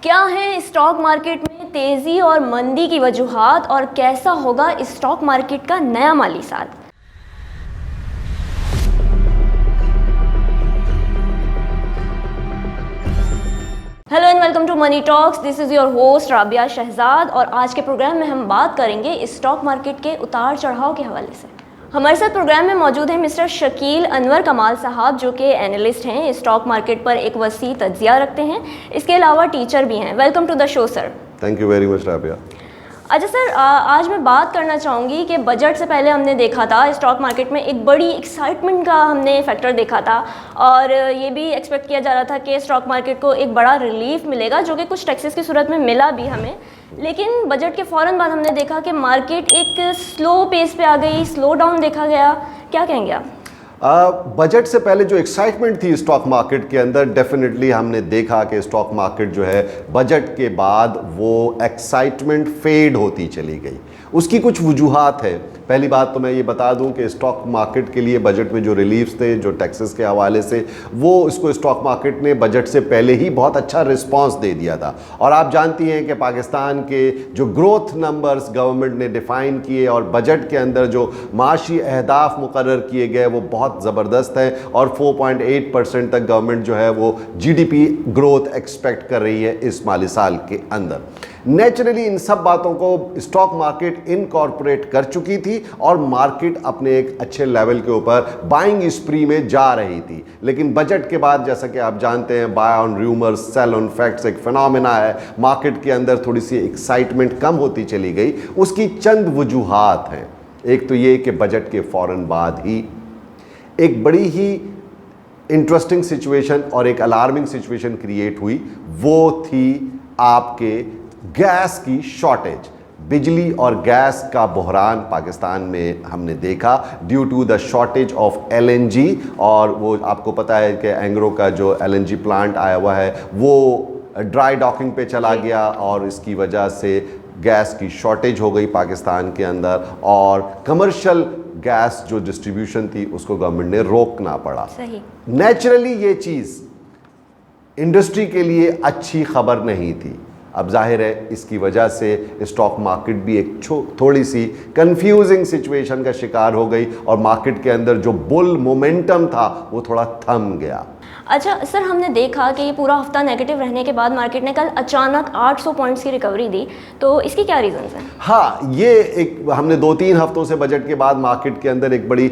क्या है stock market में तेज़ी और मंदी की वजूहात और कैसा होगा स्टॉक मार्केट का नया माली साल। Hello and welcome to Money Talks. This is your host Rabia Shahzad और आज के प्रोग्राम में हम बात करेंगे स्टॉक मार्केट के उतार चढ़ाव के हवाले से। हमारे साथ प्रोग्राम में मौजूद हैं मिस्टर शकील अनवर कमाल साहब, जो कि एनालिस्ट हैं, स्टॉक मार्केट पर एक वसी तज्जिया रखते हैं, इसके अलावा टीचर भी हैं। Welcome to the show sir. Thank you very much Rabia. अच्छा सर, आज मैं बात करना चाहूँगी कि बजट से पहले हमने देखा था स्टॉक मार्केट में एक बड़ी एक्साइटमेंट का हमने फैक्टर देखा था और ये भी एक्सपेक्ट किया जा रहा था कि स्टॉक मार्केट को एक बड़ा रिलीफ मिलेगा, जो कि कुछ टैक्सेस की सूरत में मिला भी हमें। लेकिन बजट के फ़ौरन बाद हमने देखा कि मार्केट एक स्लो पेस पे आ गई, स्लो डाउन देखा गया। क्या कहेंगे आप? बजट से पहले जो एक्साइटमेंट थी स्टॉक मार्केट के अंदर, डेफिनेटली हमने देखा कि स्टॉक मार्केट जो है बजट के बाद वो एक्साइटमेंट फेड होती चली गई। उसकी कुछ वजूहात है। पहली बात तो मैं ये बता दूं कि स्टॉक मार्केट के लिए बजट में जो रिलीफ्स थे, जो टैक्सेस के हवाले से, वो इसको स्टॉक मार्केट ने बजट से पहले ही बहुत अच्छा रिस्पांस दे दिया था। और आप जानती हैं कि पाकिस्तान के जो ग्रोथ नंबर्स गवर्नमेंट ने डिफ़ाइन किए और बजट के अंदर जो माशी अहदाफ मुकर्रर किए गए वो बहुत ज़बरदस्त हैं और 4.8% तक गवर्नमेंट जो है वो जीडीपी ग्रोथ एक्सपेक्ट कर रही है इस माली साल के अंदर। नेचुरली इन सब बातों को स्टॉक मार्केट इनकॉर्पोरेट कर चुकी थी और मार्केट अपने एक अच्छे लेवल के ऊपर बाइंग स्प्री में जा रही थी। लेकिन बजट के बाद, जैसा कि आप जानते हैं, buy on rumours sell on facts एक फिनोमेना है। मार्केट के अंदर थोड़ी सी एक्साइटमेंट कम होती चली गई। उसकी चंद वजूहात हैं। एक तो ये कि बजट के फ़ौरन बाद ही एक बड़ी ही इंटरेस्टिंग सिचुएशन और एक अलार्मिंग सिचुएशन क्रिएट हुई। वो थी आपके गैस की शॉर्टेज। बिजली और गैस का बहरान पाकिस्तान में हमने देखा due to the shortage of LNG. और वो आपको पता है कि एंग्रो का जो एलएनजी प्लांट आया हुआ है वो ड्राई डॉकिंग पे चला गया और इसकी वजह से गैस की शॉर्टेज हो गई पाकिस्तान के अंदर और कमर्शियल गैस जो डिस्ट्रीब्यूशन थी उसको गवर्नमेंट ने रोकना पड़ा। नेचुरली ये चीज़ इंडस्ट्री के लिए अच्छी खबर नहीं थी। अब जाहिर है इसकी वजह से स्टॉक मार्केट भी एक थोड़ी सी कंफ्यूजिंग सिचुएशन का शिकार हो गई और मार्केट के अंदर जो बुल मोमेंटम था वो थोड़ा थम गया। अच्छा सर, हमने देखा कि ये पूरा हफ्ता नेगेटिव रहने के बाद मार्केट ने कल अचानक 800 पॉइंट्स की रिकवरी दी, तो इसकी क्या रीजंस हैं? हाँ, ये एक हमने 2-3 हफ्तों से बजट के बाद मार्केट के अंदर एक बड़ी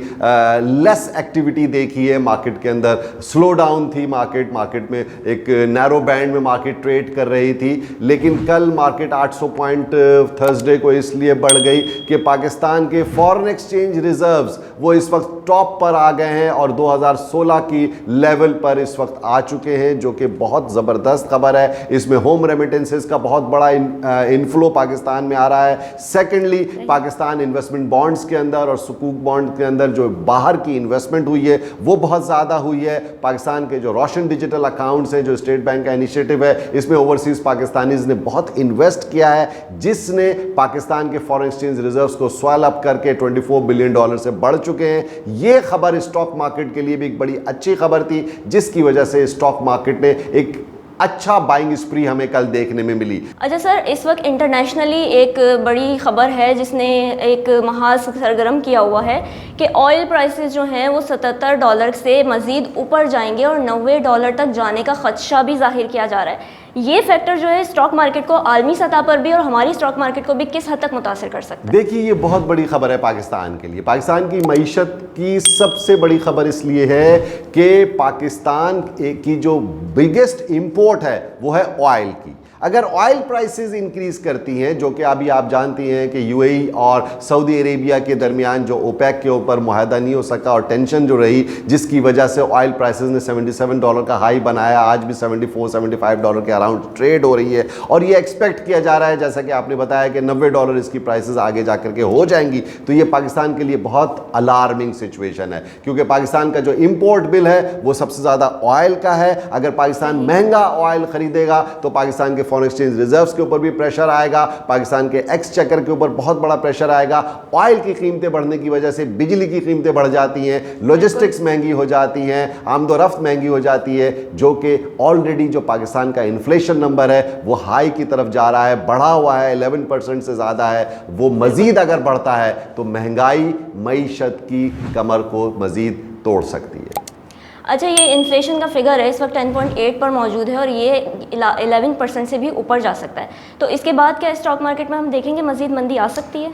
लेस एक्टिविटी देखी है। मार्केट के अंदर स्लो डाउन थी। मार्केट में एक नैरो बैंड में मार्केट ट्रेड कर रही थी। लेकिन कल मार्केट 800 पॉइंट थर्सडे को इसलिए बढ़ गई कि पाकिस्तान के फॉरेन एक्सचेंज रिजर्व्स वो इस वक्त टॉप पर आ गए हैं और 2016 की लेवल पर इस वक्त आ चुके हैं, जो कि बहुत ज़बरदस्त खबर है। इसमें होम रेमिटेंसेस का बहुत बड़ा इनफ्लो पाकिस्तान में आ रहा है। सेकेंडली, पाकिस्तान इन्वेस्टमेंट बॉन्ड्स के अंदर और सुकूक बॉन्ड के अंदर जो बाहर की इन्वेस्टमेंट हुई है वो बहुत ज़्यादा हुई है। पाकिस्तान के जो रोशन डिजिटल अकाउंट्स हैं, जो स्टेट बैंक का इनिशिएटिव है, इसमें ओवरसीज़ पाकिस्तानीज़ ने बहुत इन्वेस्ट किया है, जिसने पाकिस्तान के फॉरेन एक्सचेंज रिजर्व्स को स्वेल अप करके $24 बिलियन से बढ़ चुके हैं। ये खबर स्टॉक मार्केट के लिए भी एक बड़ी अच्छी खबर थी, जिसकी वजह से स्टॉक मार्केट ने एक अच्छा बाइंग स्प्री हमें कल देखने में मिली। अच्छा सर, इस वक्त इंटरनेशनली एक बड़ी खबर है जिसने एक महाज सरगर्म किया हुआ है कि ऑयल प्राइसेस जो हैं वो $77 से मज़ीद ऊपर जाएंगे और $90 तक जाने का खदशा भी जाहिर किया जा रहा है। ये फैक्टर जो है स्टॉक मार्केट को आलमी सतह पर भी और हमारी स्टॉक मार्केट को भी किस हद तक मुतासिर कर सकता है? देखिए, ये बहुत बड़ी खबर है पाकिस्तान के लिए। पाकिस्तान की मईशत की सबसे बड़ी खबर इसलिए है कि पाकिस्तान की जो बिगेस्ट इंपोर्ट है वो है ऑयल की। अगर ऑयल प्राइसेस इंक्रीज करती हैं, जो कि अभी आप जानती हैं कि यूएई और सऊदी अरेबिया के दरमियान जो ओपेक के ऊपर मुआहदा नहीं हो सका और टेंशन जो रही, जिसकी वजह से ऑयल प्राइसेस ने $77 का हाई बनाया, आज भी $74-75 के अराउंड ट्रेड हो रही है। और ये एक्सपेक्ट किया जा रहा है, जैसा कि आपने बताया, कि $90 इसकी प्राइसेस आगे जा करके हो जाएंगी। तो ये पाकिस्तान के लिए बहुत अलार्मिंग सिचुएशन है, क्योंकि पाकिस्तान का जो इम्पोर्ट बिल है वो सबसे ज़्यादा ऑयल का है। अगर पाकिस्तान महंगा ऑयल खरीदेगा तो पाकिस्तान के फॉरेन एक्सचेंज रिजर्व्स के ऊपर भी प्रेशर आएगा, पाकिस्तान के एक्सचेकर के ऊपर बहुत बड़ा प्रेशर आएगा। ऑयल की कीमतें बढ़ने की वजह से बिजली की कीमतें बढ़ जाती हैं, लॉजिस्टिक्स महंगी हो जाती हैं, आमदोरफ्त महंगी हो जाती है, जो कि ऑलरेडी जो पाकिस्तान का इन्फ्लेशन इन्फ्लेशन नंबर है वो हाई की तरफ जा रहा है, बढ़ा हुआ है, 11% से ज़्यादा है, वो मज़ीद अगर बढ़ता है तो महंगाई मईशत की कमर को मज़ीद तोड़ सकती है। अच्छा, ये इन्फ्लेशन का फिगर है इस वक्त 10.8 पर मौजूद है और ये 11% से भी ऊपर जा सकता है, तो इसके बाद क्या स्टॉक मार्केट में हम देखेंगे मजीद मंदी आ सकती है?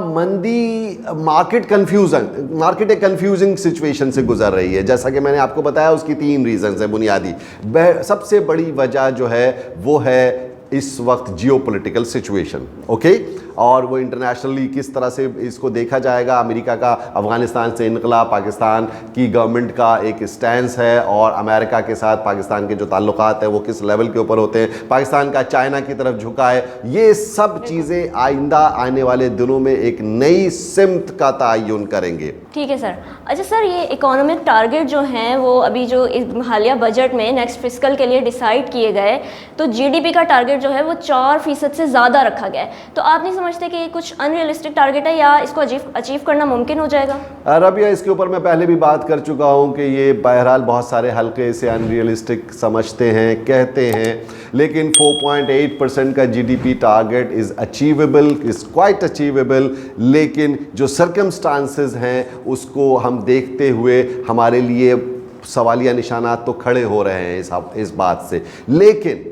मंदी, मार्केट एक कंफ्यूजिंग सिचुएशन से गुजर रही है। जैसा कि मैंने आपको बताया उसकी 3 रीजंस है बुनियादी। सबसे बड़ी वजह जो है वो है इस वक्त जियोपॉलिटिकल सिचुएशन, ओके, और वो इंटरनेशनली किस तरह से इसको देखा जाएगा। अमेरिका का अफ़गानिस्तान से इनकलाब, पाकिस्तान की गवर्नमेंट का एक स्टैंस है और अमेरिका के साथ पाकिस्तान के जो ताल्लुकात हैं वो किस लेवल के ऊपर होते हैं, पाकिस्तान का चाइना की तरफ झुका है, ये सब चीज़ें आइंदा आने वाले दिनों में एक नई सिमत का तयन करेंगे। ठीक है सर। अच्छा सर, ये इकोनॉमिक टारगेट जो हैं वो अभी जो इस हालिया बजट में नेक्स्ट फिस्कल के लिए डिसाइड किए गए, तो जीडीपी का टारगेट जो है वो 4% से ज़्यादा रखा गया है, तो आप नहीं समझते कि ये कुछ अनरियलिस्टिक टारगेट है या इसको अचीव करना मुमकिन हो जाएगा? रबिया, इसके ऊपर मैं पहले भी बात कर चुका हूँ कि ये बहरहाल बहुत सारे हल्के इसे अनरियलिस्टिक समझते हैं, कहते हैं, लेकिन 4.8% का GDP target is achievable, is quite achievable, लेकिन जो सर्कमस्टांसेस हैं उसको हम देखते हुए हमारे लिए सवालिया निशानात तो खड़े हो रहे हैं इस बात से। लेकिन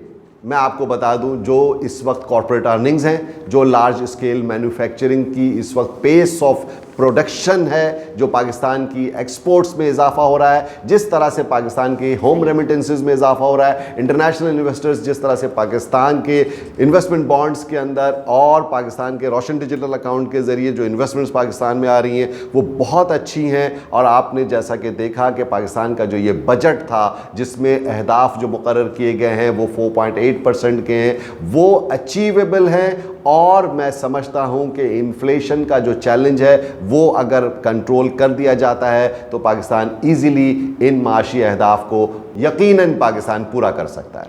मैं आपको बता दूं, जो इस वक्त कॉर्पोरेट अर्निंग्स हैं, जो लार्ज स्केल मैन्युफैक्चरिंग की इस वक्त पेस ऑफ प्रोडक्शन है, जो पाकिस्तान की एक्सपोर्ट्स में इजाफा हो रहा है, जिस तरह से पाकिस्तान के होम रेमिटेंसेस में इजाफा हो रहा है, इंटरनेशनल इन्वेस्टर्स जिस तरह से पाकिस्तान के इन्वेस्टमेंट बॉन्ड्स के अंदर और पाकिस्तान के रोशन डिजिटल अकाउंट के ज़रिए जो इन्वेस्टमेंट्स पाकिस्तान में आ रही हैं वो बहुत अच्छी हैं। और आपने जैसा कि देखा कि पाकिस्तान का जो ये बजट था जिसमें अहदाफ जो मुकर्रर किए गए हैं वो 4.8% के हैं, वो अचीवेबल हैं। और मैं समझता हूं कि इन्फ्लेशन का जो चैलेंज है वो अगर कंट्रोल कर दिया जाता है तो पाकिस्तान इजीली इन माशी अहदाफ को यकीनन पाकिस्तान पूरा कर सकता है।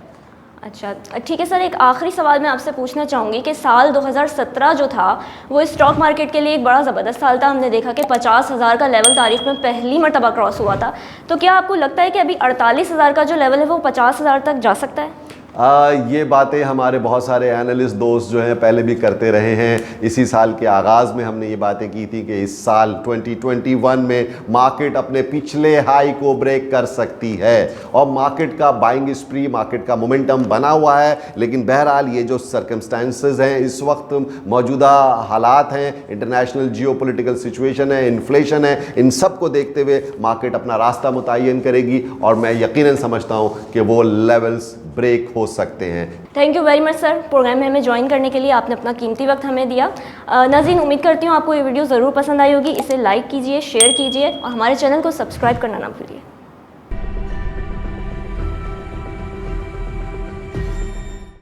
अच्छा ठीक है सर, एक आखिरी सवाल मैं आपसे पूछना चाहूँगी कि साल 2017 जो था वो स्टॉक मार्केट के लिए एक बड़ा ज़बरदस्त साल था। हमने देखा कि 50,000 का लेवल तारीख में पहली मरतबा क्रॉस हुआ था, तो क्या आपको लगता है कि अभी 48,000 का जो लेवल है वो 50,000 तक जा सकता है? ये बातें हमारे बहुत सारे एनालिस्ट दोस्त जो हैं पहले भी करते रहे हैं। इसी साल के आगाज़ में हमने ये बातें की थी कि इस साल 2021 में मार्केट अपने पिछले हाई को ब्रेक कर सकती है और मार्केट का बाइंग स्प्री, मार्केट का मोमेंटम बना हुआ है। लेकिन बहरहाल ये जो सर्कमस्टेंसेस हैं, इस वक्त मौजूदा हालात हैं, इंटरनेशनल जियोपॉलिटिकल सिचुएशन है, इन्फ्लेशन है, इन सब को देखते हुए मार्केट अपना रास्ता मुतय्यन करेगी और मैं यकीनन समझता हूँ कि वो लेवल्स ब्रेक हो सकते हैं। Thank you very much sir, programme में हमें ज्वाइन करने के लिए आपने अपना कीमती वक्त हमें दिया। नाज़रीन, उम्मीद करती हूँ आपको ये वीडियो ज़रूर पसंद आई होगी। इसे लाइक कीजिए, शेयर कीजिए और हमारे चैनल को सब्सक्राइब करना ना भूलिए।